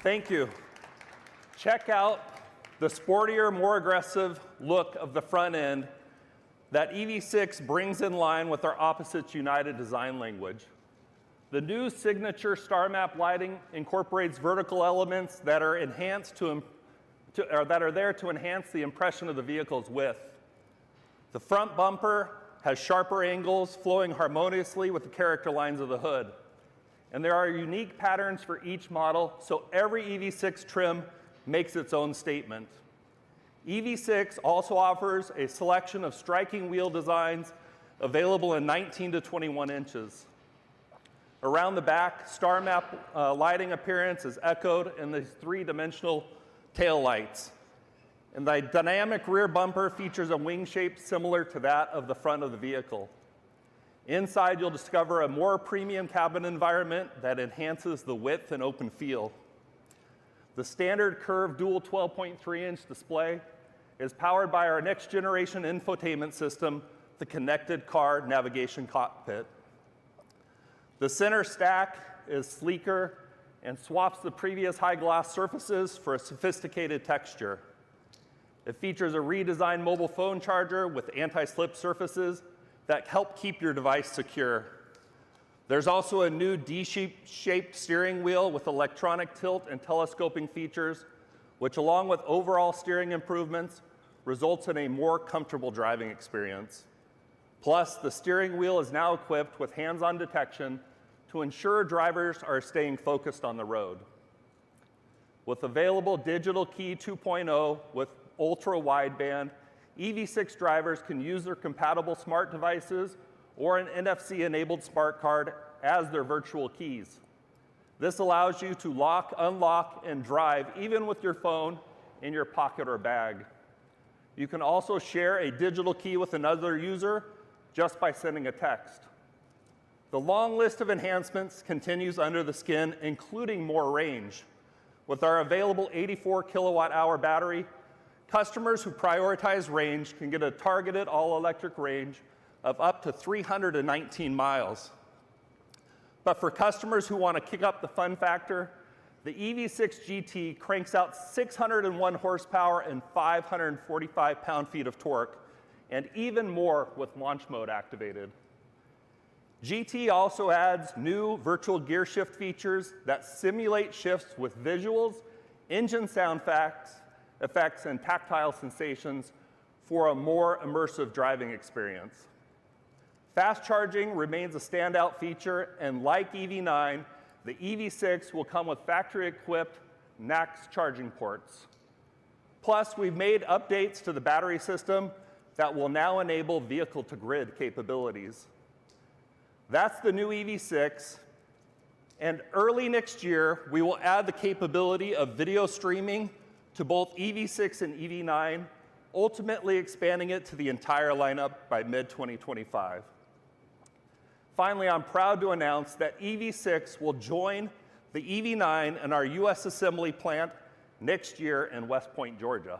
Thank you. Check out the sportier, more aggressive look of the front end that EV6 brings in line with our opposites united design language. The new signature star map lighting incorporates vertical elements that are there to enhance the impression of the vehicle's width. The front bumper has sharper angles flowing harmoniously with the character lines of the hood. And there are unique patterns for each model, so every EV6 trim makes its own statement. EV6 also offers a selection of striking wheel designs available in 19 to 21 inches. Around the back, star map lighting appearance is echoed in these three-dimensional taillights. And the dynamic rear bumper features a wing shape similar to that of the front of the vehicle. Inside, you'll discover a more premium cabin environment that enhances the width and open feel. The standard curved dual 12.3-inch display is powered by our next generation infotainment system, the connected car navigation cockpit. The center stack is sleeker and swaps the previous high gloss surfaces for a sophisticated texture. It features a redesigned mobile phone charger with anti-slip surfaces that help keep your device secure. There's also a new D-shaped steering wheel with electronic tilt and telescoping features, which along with overall steering improvements, results in a more comfortable driving experience. Plus, the steering wheel is now equipped with hands-on detection to ensure drivers are staying focused on the road. With available digital key 2.0 with ultra-wideband, EV6 drivers can use their compatible smart devices or an NFC-enabled smart card as their virtual keys. This allows you to lock, unlock, and drive even with your phone in your pocket or bag. You can also share a digital key with another user just by sending a text. The long list of enhancements continues under the skin, including more range. With our available 84 kilowatt-hour battery, customers who prioritize range can get a targeted all-electric range of up to 319 miles. But for customers who want to kick up the fun factor, the EV6 GT cranks out 601 horsepower and 545 pound-feet of torque, and even more with launch mode activated. GT also adds new virtual gear shift features that simulate shifts with visuals, engine sound effects, and tactile sensations for a more immersive driving experience. Fast charging remains a standout feature, and like EV9, the EV6 will come with factory-equipped NACS charging ports. Plus, we've made updates to the battery system that will now enable vehicle-to-grid capabilities. That's the new EV6, and early next year, we will add the capability of video streaming to both EV6 and EV9, ultimately expanding it to the entire lineup by mid-2025. Finally, I'm proud to announce that EV6 will join the EV9 in our US assembly plant next year in West Point, Georgia.